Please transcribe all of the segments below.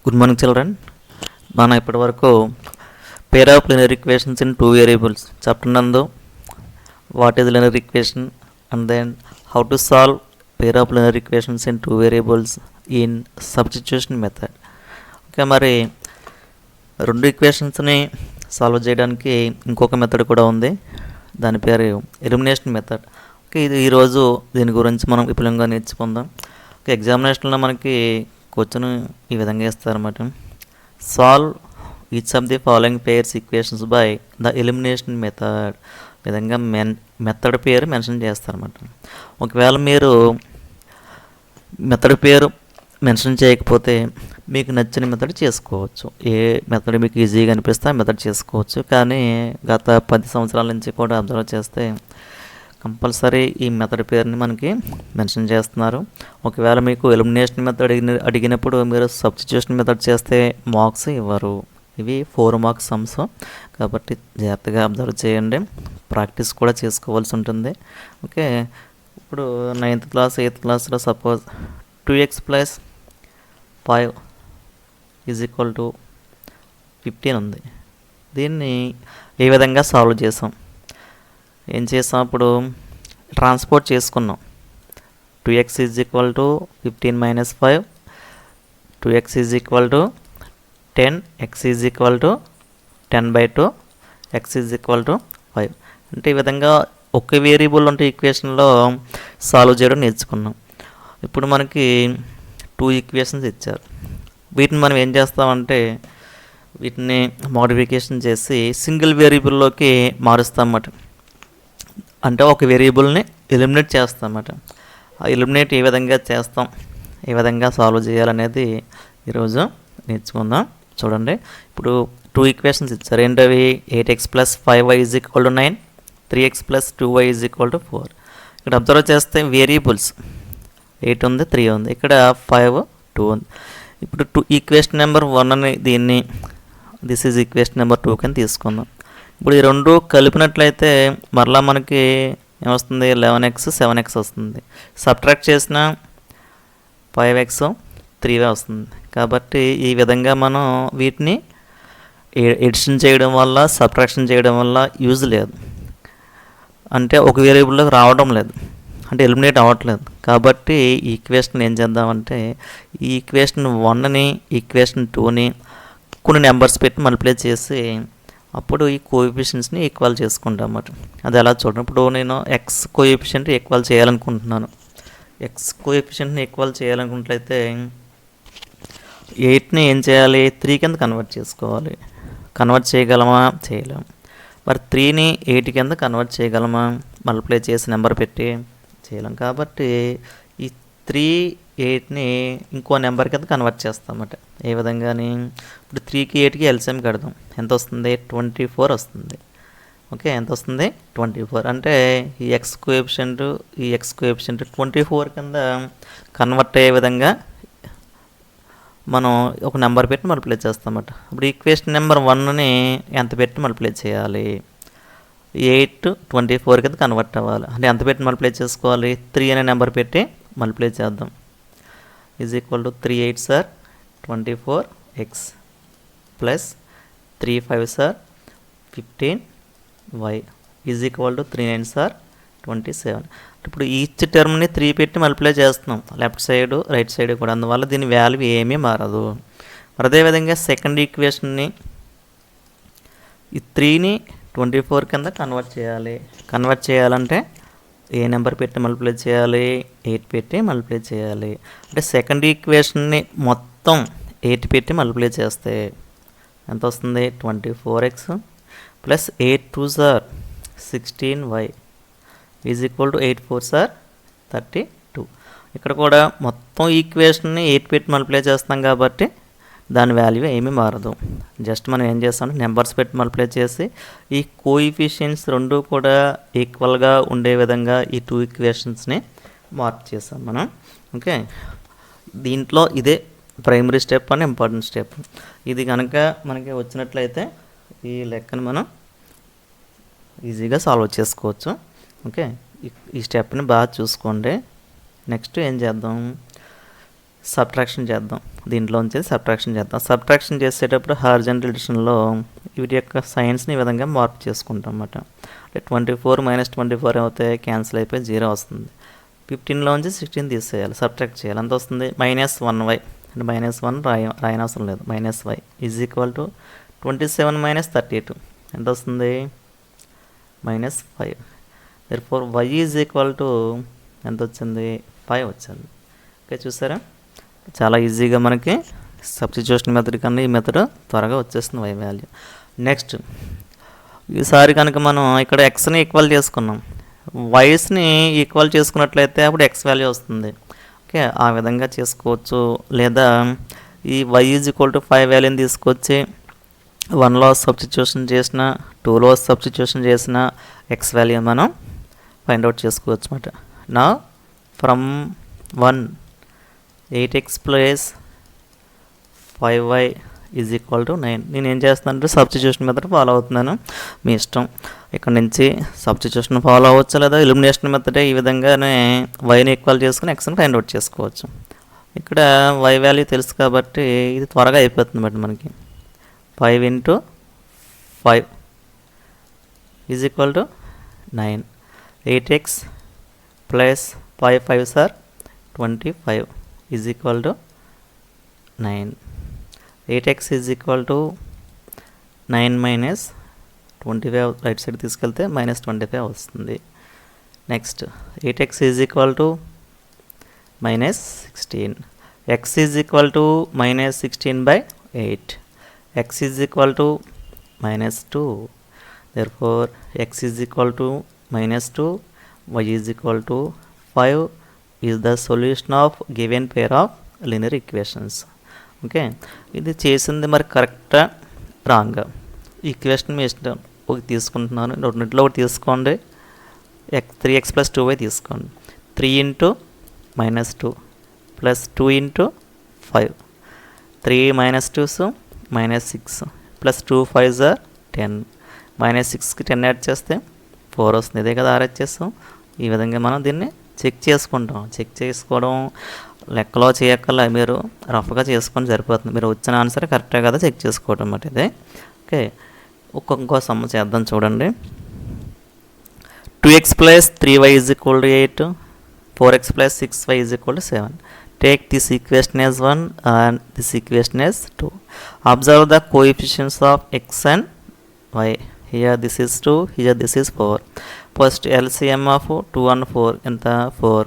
Good morning, children. మనం ఇప్పటి వరకు pair of linear equations in two variables chapter నందు what is linear equation and then how to solve pair of linear equations in two variables in substitution method. Okay, మరి రెండు ఈక్వేషన్స్ని solve చేయడానికి ఇంకొక method కూడా ఉంది. దాని పేరు ఎలిమినేషన్ మెథడ్. ఓకే, ఇది ఈరోజు దీని గురించి మనం విపులంగా నేర్చుకుందాం. ఓకే, ఎగ్జామినేషన్లో మనకి క్వశ్చన్ ఈ విధంగా ఇస్తారన్నమాట. Solve each of the following pairs equations by the elimination method విధంగా మెథడ్ పేరు మెన్షన్ చేస్తారన్నమాట. ఒకవేళ మీరు మెథడ్ పేరు మెన్షన్ చేయకపోతే మీకు నచ్చిన మెథడ్ చేసుకోవచ్చు. ఏ మెథడ్ మీకు ఈజీగా అనిపిస్తే ఆ మెథడ్ చేసుకోవచ్చు. కానీ గత 10 సంవత్సరాల నుంచి కూడా అబ్జర్వ్ చేస్తే కంపల్సరీ ఈ మెథడ్ పేరుని మనకి మెన్షన్ చేస్తున్నారు. ఒకవేళ మీకు ఎలిమినేషన్ మెథడ్ అడిగినప్పుడు మీరు సబ్స్టిట్యూషన్ మెథడ్ చేస్తే మార్క్స్ ఇవ్వరు. ఇవి 4 మార్క్స్ సమ్స్ కాబట్టి జాగ్రత్తగా అబ్జర్వ్ చేయండి. ప్రాక్టీస్ కూడా చేసుకోవాల్సి ఉంటుంది. ఓకే, ఇప్పుడు 9th క్లాస్ 8th క్లాస్లో సపోజ్ 2x + 5 = 15 ఉంది. దీన్ని ఏ విధంగా సాల్వ్ చేసాం? ఏం చేసాం? ఇప్పుడు ట్రాన్స్పోర్ట్ చేసుకున్నాం. 2x = 15 - 5, 2x = 10, x = 10/2, x = 5. అంటే ఈ విధంగా ఒకే వేరియబుల్ ఉంటే ఈక్వేషన్లో సాల్వ్ చేయడం నేర్చుకున్నాం. ఇప్పుడు మనకి 2 ఈక్వేషన్స్ ఇచ్చారు. వీటిని మనం ఏం చేస్తామంటే వీటిని మోడిఫికేషన్ చేసి సింగిల్ వేరియబుల్లోకి మారుస్తామన్నమాట. అంటే ఒక వేరియబుల్ని ఎలిమినేట్ చేస్తామన్నమాట. ఆ ఎలిమినేట్ ఏ విధంగా చేస్తాం, ఏ విధంగా సాల్వ్ చేయాలనేది ఈరోజు నేర్చుకుందాం. చూడండి, ఇప్పుడు 2 ఈక్వేషన్స్ ఇచ్చారు. ఏంటవి? 8x + 5y = 9, 3x + 2y = 4. ఇక్కడ అబ్జర్వ్ చేస్తే వేరియబుల్స్ 8 ఉంది, 3 ఉంది. ఇక్కడ 5, 2 ఉంది. ఇప్పుడు ఈక్వేషన్ నెంబర్ 1 దీన్ని దిస్ ఈజ్ ఈక్వేషన్ నెంబర్ 2 కింద తీసుకుందాం. ఇప్పుడు ఈ రెండు కలిపినట్లయితే మరలా మనకి ఏమొస్తుంది? 11x 7x వస్తుంది. సబ్ట్రాక్ట్ చేసిన 5x 3 వస్తుంది. కాబట్టి ఈ విధంగా మనం వీటిని ఎడిషన్ చేయడం వల్ల, సబ్ట్రాక్షన్ చేయడం వల్ల యూజ్ లేదు. అంటే ఒక వేరియబుల్లోకి రావడం లేదు, అంటే ఎలిమినేట్ అవ్వట్లేదు. కాబట్టి ఈ ఈక్వేషన్ ఏం చేద్దామంటే ఈ ఈక్వేషన్ 1ని ఈక్వేషన్ 2ని కొన్ని నెంబర్స్ పెట్టి మల్టిప్లై చేసి అప్పుడు ఈ కోఎఫిషియెంట్స్ని ఈక్వల్ చేసుకుంటాం అన్నమాట. అది ఎలా చూడండి. ఇప్పుడు నేను ఎక్స్ కోఎఫిషియెంట్ ఈక్వల్ చేయాలనుకుంటున్నాను. ఎక్స్ కోఎఫిషియెంట్ని ఈక్వల్ చేయాలనుకున్నట్లయితే 8ని ఏం చేయాలి? 3 కింద కన్వర్ట్ చేసుకోవాలి. కన్వర్ట్ చేయగలమా? చేయలేం. మరి 3ని 8 కింద కన్వర్ట్ చేయగలమా? మల్టిప్లై చేసి నెంబర్ పెట్టి చేయలేం. కాబట్టి ఈ 3, 8ని ఇంకో నెంబర్ కింద కన్వర్ట్ చేస్తామన్నమాట. ఏ విధంగాని? ఇప్పుడు 3కి 8కి ఎల్సిఎం కడదాం. ఎంత వస్తుంది? 24 వస్తుంది. ఓకే, ఎంత వస్తుంది? 24. అంటే ఈ ఎక్స్ కోఎఫిషియంట్ 24 కింద కన్వర్ట్ అయ్యే విధంగా మనం ఒక నెంబర్ పెట్టి మల్టిప్లై చేస్తామన్నమాట. ఇప్పుడు ఈక్వేషన్ నెంబర్ 1ని ఎంత పెట్టి మల్టిప్లై చేయాలి? 8 24 కింద కన్వర్ట్ అవ్వాలి. అంటే ఎంత పెట్టి మల్టిప్లై చేసుకోవాలి? 3 అనే నెంబర్ పెట్టి మల్టిప్లై చేద్దాం. = 3 8s are 24x + 3 5s are 15y = 3 9s are 27. ఇప్పుడు ఈచ్ టర్మ్ని 3 పెట్టి మల్టిప్లై చేస్తున్నాం, లెఫ్ట్ సైడ్ రైట్ సైడ్ కూడా. అందువల్ల దీని వాల్యూ ఏమీ మారదు. మరి అదేవిధంగా సెకండ్ ఈక్వేషన్ని ఈ 3ని 24 కింద కన్వర్ట్ చేయాలి. కన్వర్ట్ చేయాలంటే ఏ నెంబర్ పెట్టి మల్టిప్లై చేయాలి? 8 పెట్టి మల్టిప్లై చేయాలి. అంటే సెకండ్ ఈక్వేషన్ని మొత్తం 8 పెట్టి మల్టిప్లై చేస్తే ఎంత వస్తుంది? 24x + 8 2s are 16y = 8 4s are 32. ఇక్కడ కూడా మొత్తం ఈక్వేషన్ని 8 పెట్టి మల్టిప్లై చేస్తాం కాబట్టి దాని వాల్యూ ఏమీ మారదు. జస్ట్ మనం ఏం చేస్తామంటే నెంబర్స్ పెట్టి మల్టిప్లై చేసి ఈ కోఎఫిషియెంట్స్ రెండు కూడా ఈక్వల్గా ఉండే విధంగా ఈ 2 ఈక్వేషన్స్ని మార్క్ చేస్తాం మనం. ఓకే, దీంట్లో ఇదే ప్రైమరీ స్టెప్ అని ఇంపార్టెంట్ స్టెప్. ఇది కనుక మనకి వచ్చినట్లయితే ఈ లెక్కను మనం ఈజీగా సాల్వ్ చేసుకోవచ్చు. ఓకే, ఈ స్టెప్ని బాగా చూసుకోండి. నెక్స్ట్ ఏం చేద్దాం? సబ్ట్రాక్షన్ చేద్దాం. దీంట్లోంచి సబ్ట్రాక్షన్ చేద్దాం. సబ్ట్రాక్షన్ చేసేటప్పుడు హారిజాంటల్ డివిజన్లో వీటి యొక్క సైన్స్ని ఈ విధంగా మార్పు చేసుకుంటాం అన్నమాట. అంటే 24 - 24 అవుతాయి, క్యాన్సిల్ అయిపోయి 0 వస్తుంది. 15లోంచి 16 తీసేయాలి, సబ్ట్రాక్ట్ చేయాలి. ఎంత వస్తుంది? -1y. అంటే -1 రాయనవసరం లేదు. -y ఈజ్ ఈక్వల్ టు 27 - 32 ఎంత వస్తుంది? -5. therefore y is equal to ఎంత వచ్చింది? 5 వచ్చింది. ఓకే, చూసారా? చాలా ఈజీగా మనకి సబ్స్టిట్యూషన్ మెథడ్ కన్నా ఈ మెథడ్ త్వరగా వచ్చేస్తుంది y వాల్యూ. నెక్స్ట్ ఈసారి కనుక మనం ఇక్కడ ఎక్స్ని ఈక్వల్ చేసుకున్నాం, వైస్ని ఈక్వల్ చేసుకున్నట్లయితే అప్పుడు ఎక్స్ వాల్యూ వస్తుంది. ఓకే, ఆ విధంగా చేసుకోవచ్చు. లేదా ఈ y ఈజ్ ఈక్వల్ టు 5 వాల్యూని తీసుకొచ్చి 1లో సబ్స్టిట్యూషన్ చేసిన, 2లో సబ్స్టిట్యూషన్ చేసిన ఎక్స్ వాల్యూ మనం ఫైండ్ అవుట్ చేసుకోవచ్చు అన్నమాట. నా from 1 8x plus 5y is equal to 9. నేను ఏం చేస్తున్నానంటే సబ్స్టిట్యూషన్ మెథడ్ ఫాలో అవుతున్నాను, మీ ఇష్టం. ఇక్కడ నుంచి సబ్స్టిట్యూషన్ ఫాలో అవ్వచ్చు, లేదా ఎలిమినేషన్ మెథడే ఈ విధంగానే వైని ఈక్వల్ చేసుకుని ఎక్స్ని ఫైండ్ అవుట్ చేసుకోవచ్చు. ఇక్కడ y వాల్యూ తెలుసు కాబట్టి ఇది త్వరగా అయిపోతుంది బట్ మనకి. 5 × 5 is equal to 9. 8x plus 5 5s are 25 is equal to 9. 8x is equal to 9 - 25 right side తీసుకెళ్తే -25 వస్తుంది. Next 8x is equal to -16. x is equal to -16/8. x is equal to -2. therefore x is equal to -2, y is equal to 5 is the solution of given pair of linear equations. Okay, ఇది చేసింది మరి కరెక్టా రాంగా? Equation మీ ఇష్టం, ఒకటి తీసుకుంటున్నాను, రెండింటిలో ఒకటి తీసుకోండి. 3x + 2y తీసుకోండి. 3 × -2 plus 2 × 5. 3 - 2s -6 plus 2 5s are 10. -6కి 10 యాడ్ చేస్తే 4 వస్తుంది. ఇదే కదా RHS. ఈ విధంగా మనం దీన్ని చెక్ చేసుకుంటాం. చెక్ చేసుకోవడం లెక్కలో చేయక్కర్లా, మీరు రఫ్గా చేసుకొని సరిపోతుంది. మీరు వచ్చిన ఆన్సర్ కరెక్టే కదా చెక్ చేసుకోవడం అన్నమాట ఇదే. ఓకే, ఇంకో సమ్ చేద్దాం చూడండి. 2x + 3y is equal to 8. 4x + 6y is equal to 7. Take this equation as 1 and this equation as 2. Observe the coefficients of x and y. Here this is 2, here this is 4. First LCM of 2 and 4 ఎంత? 4.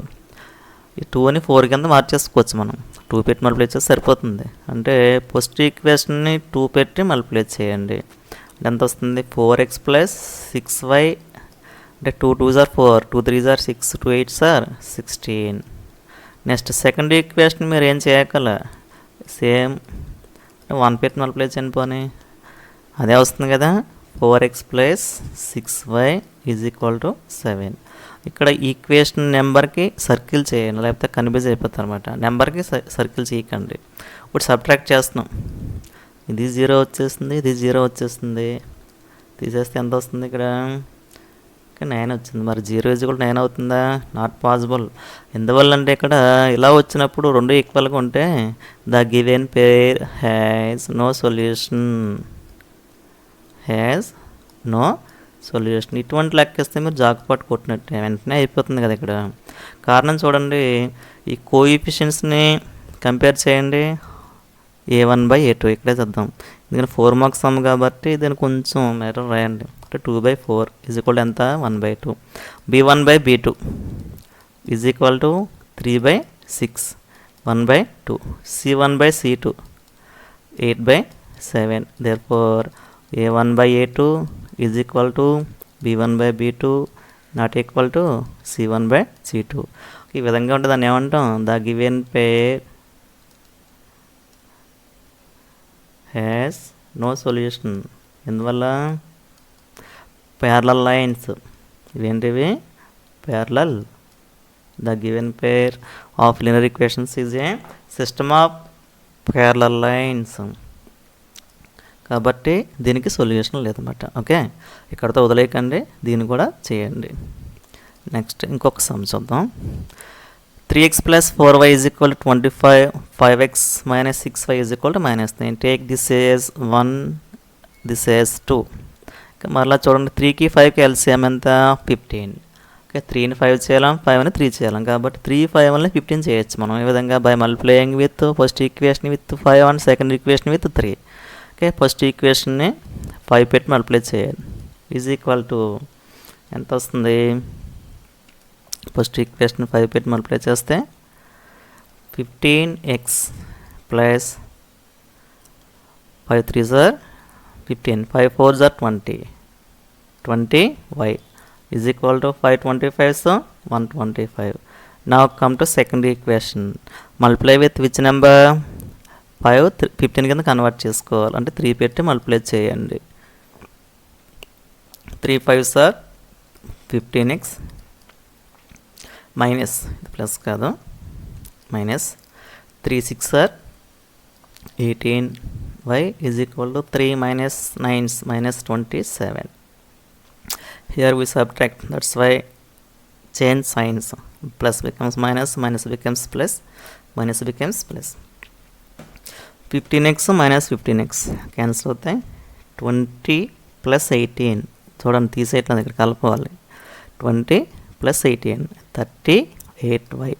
ఈ 2ని 4 కింద మార్చేసుకోవచ్చు మనం. 2 పెట్టి multiply చేస్తే సరిపోతుంది. అంటే first ఈక్వేషన్ని 2 పెట్టి మల్టిప్లై చేయండి. ఎంత వస్తుంది? 4x + 6y. అంటే 2 2s are 4, 2 3s are 6, 2 8s are 16. Next second equation మీరు ఏం చేయగల? సేమ్ 1 పెట్టి మల్టిప్లై చేయండి పోనీ, అదే వస్తుంది కదా. 4x + 6y is equal to 7. ఇక్కడ ఈక్వేషన్ నెంబర్కి సర్కిల్ చేయండి, లేకపోతే కన్ఫ్యూజ్ అయిపోతారు అనమాట. నెంబర్కి సర్కిల్ చేయకండి. ఇప్పుడు సబ్ట్రాక్ట్ చేస్తున్నాం. ఇది 0 వచ్చేస్తుంది, ఇది 0 వచ్చేస్తుంది. తీసేస్తే ఎంత వస్తుంది? ఇక్కడ 9 వచ్చింది. మరి 0 = 9 అవుతుందా? Not possible. ఎందువల్ల అంటే ఇక్కడ ఇలా వచ్చినప్పుడు రెండు ఈక్వల్గా ఉంటే the given pair has no solution. ఇటువంటి లెక్కేస్తే మీరు జాక్పాట్ కొట్టినట్టే, వెంటనే అయిపోతుంది కదా. ఇక్కడ కారణం చూడండి, ఈ కోఎఫిషియెంట్స్ని కంపేర్ చేయండి. A1/A2 ఇక్కడే చేద్దాం. ఎందుకంటే 4 మార్క్స్ సమ్ కాబట్టి దీన్ని కొంచెం మెటర్ రాయండి. అంటే 2/4 ఈజ్ ఈక్వల్ ఎంత? 1/2. B1/B2 is equal to 3/6, 1/2. C1/C2 8/7. therefore A1/A2 is equal to B1/B2 not equal to C1/C2. ఈ విధంగా ఉంటుంది. దాన్ని ఏమంటాం? The given pair has no solution. ఎందువల్ల? Parallel lines. ఇవేంటివి? Parallel. The given pair of linear equations is a system of parallel lines. కాబట్టి దీనికి solution లేదన్నమాట. ఓకే, ఇక్కడతో వదిలేయకండి, దీన్ని కూడా చేయండి. నెక్స్ట్ ఇంకొక సమ్ చూద్దాం. 3x plus 4y is equal to 25, 5x minus 6y is equal to minus 9. Take this as 1, this as 2. మరలా చూడండి 3కి 5కి ఎల్సిఎం ఎంత 15. ఓకే 3ని 5 చేయాలం 5ని 3 చేయాలం కాబట్టి 3 5 వల్ల 15 చేయొచ్చు మనం ఈ విధంగా by multiplying with first equation with 5 and second equation with 3. Okay first ఈక్వేషన్ని 5 పెట్టి మల్టిప్లై చేయాలి ఈజ్ ఈక్వల్ టు ఎంత వస్తుంది ఫస్ట్ ఈక్వేషన్ 5 పెట్టి మల్టిప్లై చేస్తే 15x plus 5 3s are 15, 5 4s are 20, 20y is equal to 525, so 125. Now come to second equation. Multiply with which number? 5 15 కింద convert చేసుకోవాలి అంటే 3 పెట్టి మల్టిప్లై చేయండి 3 5s are 15x మైనస్ ఇది ప్లస్ కాదు minus 3 6 are 18y is equal to 3 minus 9 minus 27. Here we subtract, that's why change signs, plus becomes minus, minus becomes plus, minus becomes plus. 15x minus 15x cancel అవుతాయి 20 plus 18 చూడండి తీసేయట్లేదు ఇక్కడ కలపాలి 20 plus 18 38y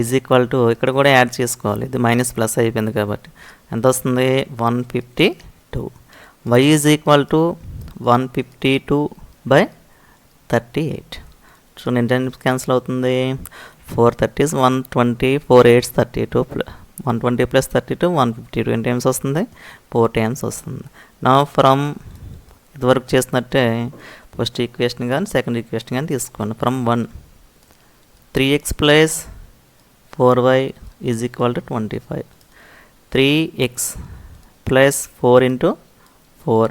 is equal to ఇక్కడ కూడా add చేసుకోవాలి ఇది minus plus అయిపోయింది కాబట్టి ఎంత వస్తుంది 152. y is equal to 152 by 38. చూడండి ఎంత క్యాన్సిల్ అవుతుంది 4 30s 120 4 8s 32 120 plus 32 152 ఎన్ని టైమ్స్ వస్తుంది 4 టైమ్స్ వస్తుంది. నా ఫ్రమ్ ఇదివరకు చేసినట్టే ఫస్ట్ ఈక్వేషన్ కానీ సెకండ్ ఈక్వేషన్ కానీ తీసుకోండి from 1 3x plus 4y is equal to 25. 3x plus 4 into 4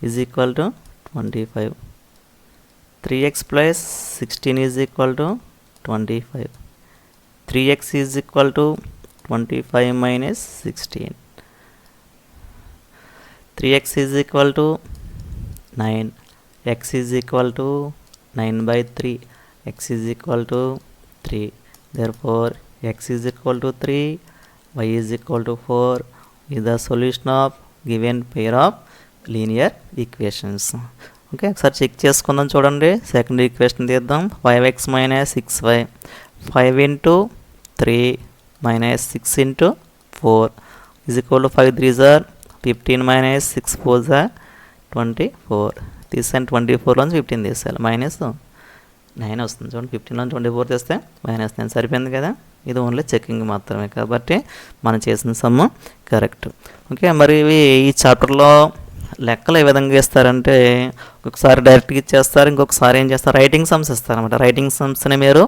is equal to 25. 3x plus 16 is equal to 25. 3x is equal to 25 minus 16. 3x is equal to 9. X is equal to 9 by 3. X is equal to 3. Therefore, x is equal to 3, y is equal to 4 is the solution of given pair of linear equations. Okay ఒకసారి check చేసుకుందాం చూడండి second equation తీద్దాం 5x minus 6y 5 into 3 minus 6 into 4 is equal to 5 3s are 15 minus 6 4s are 24. తీసాను 24 నుంచి 15 తీసేయాలి minus 9 వస్తుంది చూడండి 15 నుంచి 24 తెస్తే మైనస్ 9 సరిపోయింది కదా ఇది ఓన్లీ చెకింగ్ మాత్రమే కాబట్టి మనం చేసిన సమ్ము కరెక్ట్. ఓకే మరి ఈ చాప్టర్లో లెక్కలు ఏ విధంగా ఇస్తారంటే ఒకసారి డైరెక్ట్గా ఇచ్చేస్తారు ఇంకొకసారి ఏం చేస్తారు రైటింగ్ సమ్స్ ఇస్తారన్నమాట. రైటింగ్ సమ్స్ని మీరు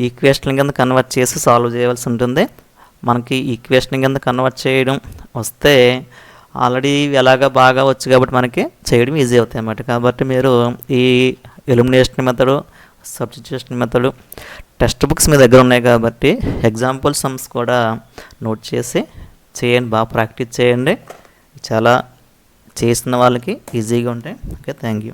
ఈక్వేషన్ కింద కన్వర్ట్ చేసి సాల్వ్ చేయవలసి ఉంటుంది. మనకి ఈక్వేషన్ కింద కన్వర్ట్ చేయడం వస్తే ఆల్రెడీ ఎలాగా బాగా వచ్చు కాబట్టి మనకి చేయడం ఈజీ అవుతాయి అన్నమాట. కాబట్టి మీరు ఈ elimination method substitution method textbooks మీ దగ్గర ఉన్నాయి కాబట్టి ఎగ్జాంపుల్ సమ్స్ కూడా నోట్ చేసి చేయండి బాగా ప్రాక్టీస్ చేయండి చాలా చేసిన వాళ్ళకి ఈజీగా ఉంటాయి. Okay thank you.